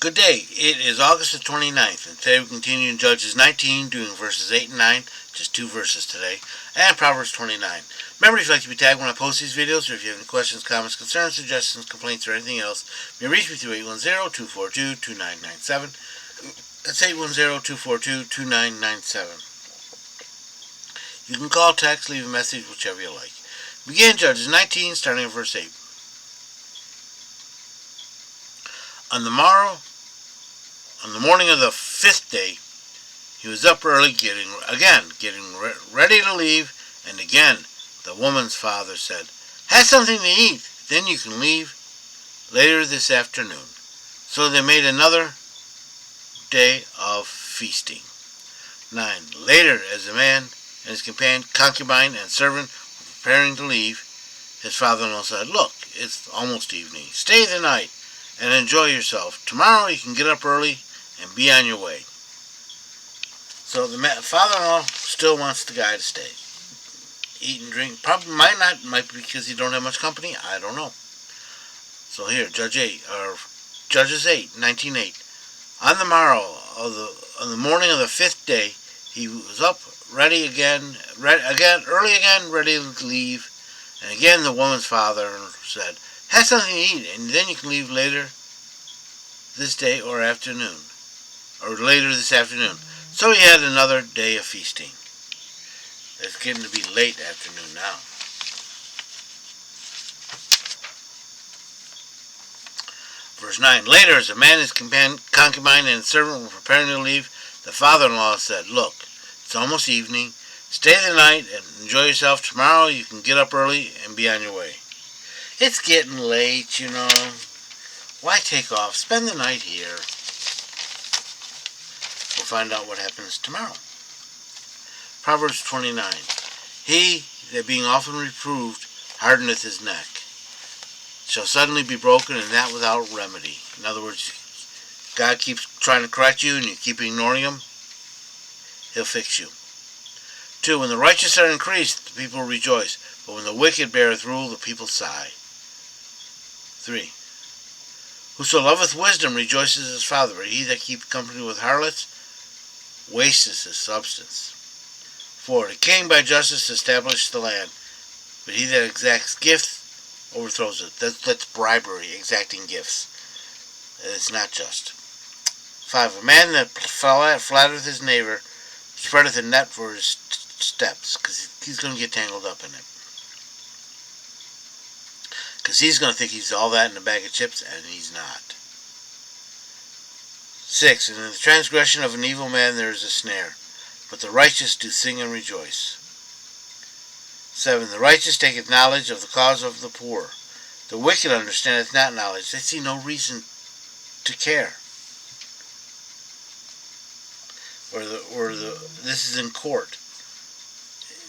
Good day. It is August the 29th, and today we continue in Judges 19, doing verses 8 and 9, just 2 verses today, and Proverbs 29. Remember, if you'd like to be tagged when I post these videos, or if you have any questions, comments, concerns, suggestions, complaints, or anything else, you may reach me through 810-242-2997. That's 810-242-2997. You can call, text, leave a message, whichever you like. Begin Judges 19, starting at verse 8. On the morning of the 5th day, he was up early, getting ready to leave, and again the woman's father said, "Have something to eat, then you can leave later this afternoon." So they made another day of feasting. 9. Later, as the man and his companion, concubine, and servant were preparing to leave, his father-in-law said, "Look, it's almost evening. Stay the night and enjoy yourself. Tomorrow you can get up early and be on your way." So the father-in-law still wants the guy to stay. Eat and drink. Probably might be because he don't have much company. I don't know. So here, Judges 8, 19:8. On the morning of the 5th day, he was up ready again, ready to leave. And again the woman's father said, "Have something to eat, and then you can leave later this day or later this afternoon." So he had another day of feasting. It's getting to be late afternoon now. Verse 9. Later, as a man, his concubine, and his servant were preparing to leave, the father-in-law said, "Look, it's almost evening. Stay the night and enjoy yourself. Tomorrow you can get up early and be on your way." It's getting late, Why take off? Spend the night here. We'll find out what happens tomorrow. Proverbs 29. He that being often reproved hardeneth his neck shall suddenly be broken, and that without remedy. In other words, God keeps trying to correct you and you keep ignoring him, he'll fix you. 2. When the righteous are increased, the people rejoice, but when the wicked beareth rule, the people sigh. 3. Whoso loveth wisdom rejoices his father, but he that keepeth company with harlots wasteth his substance. 4. The king by justice establishes the land, but he that exacts gifts overthrows it. That's bribery, exacting gifts. It's not just. 5. A man that flattereth his neighbor spreadeth a net for his steps, because he's going to get tangled up in it. Because he's going to think he's all that in a bag of chips, and he's not. 6. And in the transgression of an evil man there is a snare, but the righteous do sing and rejoice. 7. The righteous taketh knowledge of the cause of the poor. The wicked understandeth not knowledge. They see no reason to care. This is in court.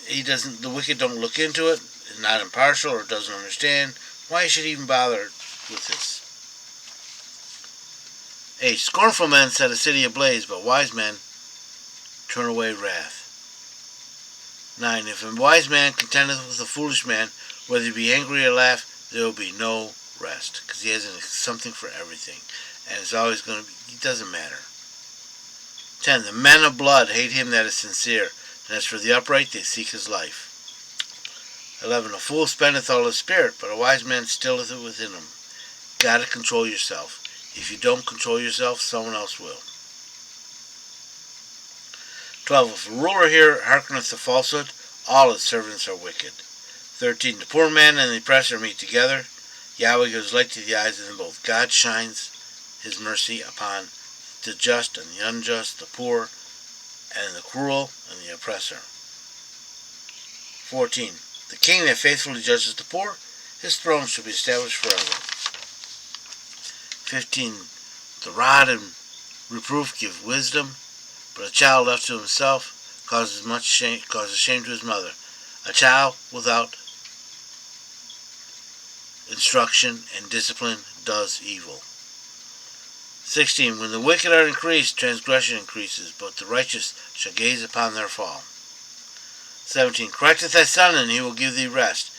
The wicked don't look into it, is not impartial, or doesn't understand. Why should he even bother with this? 8. Scornful men set a city ablaze, but wise men turn away wrath. 9. If a wise man contendeth with a foolish man, whether he be angry or laugh, there will be no rest, because he has something for everything, and it's always going to be, it doesn't matter. 10. The men of blood hate him that is sincere, and as for the upright, they seek his life. 11. A fool spendeth all his spirit, but a wise man stilleth it within him. Gotta control yourself. If you don't control yourself, someone else will. 12. If a ruler here hearkeneth to falsehood, all his servants are wicked. 13. The poor man and the oppressor meet together. Yahweh gives light to the eyes of them both. God shines his mercy upon the just and the unjust, the poor and the cruel and the oppressor. 14. The king that faithfully judges the poor, his throne shall be established forever. 15. The rod and reproof give wisdom, but a child left to himself causes shame to his mother. A child without instruction and discipline does evil. 16. When the wicked are increased, transgression increases, but the righteous shall gaze upon their fall. 17. Correcteth thy son, and he will give thee rest.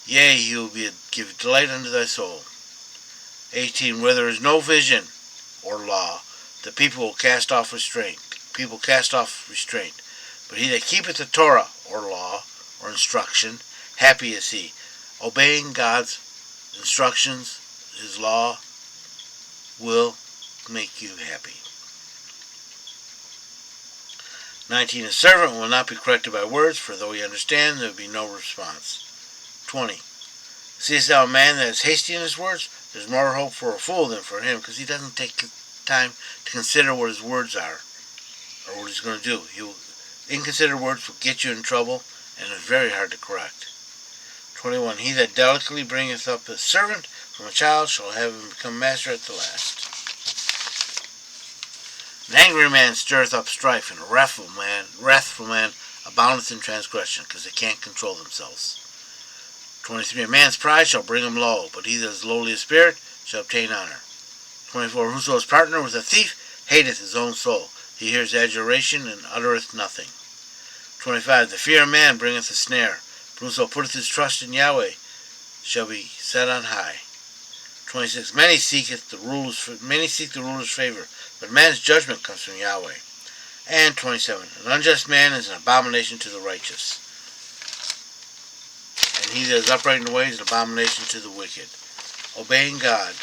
Yea, he will give delight unto thy soul. 18. Where there is no vision, or law, the people will cast off restraint. People cast off restraint. But he that keepeth the Torah, or law, or instruction, happy is he. Obeying God's instructions, his law, will make you happy. 19. A servant will not be corrected by words, for though he understand, there will be no response. 20. Seest thou a man that is hasty in his words? There's more hope for a fool than for him, because he doesn't take time to consider what his words are, or what he's going to do. Inconsiderate words will get you in trouble, and it's very hard to correct. 21. He that delicately bringeth up his servant from a child shall have him become master at the last. An angry man stirreth up strife, and a wrathful man aboundeth in transgression, because they can't control themselves. 23. A man's pride shall bring him low, but he that is lowly of spirit shall obtain honor. 24. Whoso is partner with a thief hateth his own soul. He hears adjuration and uttereth nothing. 25. The fear of man bringeth a snare, but whoso putteth his trust in Yahweh shall be set on high. 26. Many seek the ruler's favor, but man's judgment comes from Yahweh. And 27. An unjust man is an abomination to the righteous, and he that is upright in the way is an abomination to the wicked. Obeying God,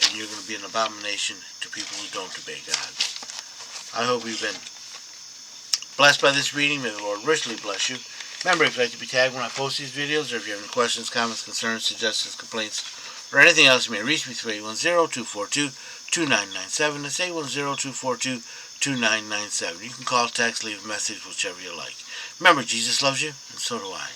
and you're going to be an abomination to people who don't obey God. I hope you've been blessed by this reading. May the Lord richly bless you. Remember, if you'd like to be tagged when I post these videos, or if you have any questions, comments, concerns, suggestions, complaints, or anything else, you may reach me through 810-242-2997. That's 810-242-2997. You can call, text, leave a message, whichever you like. Remember, Jesus loves you, and so do I.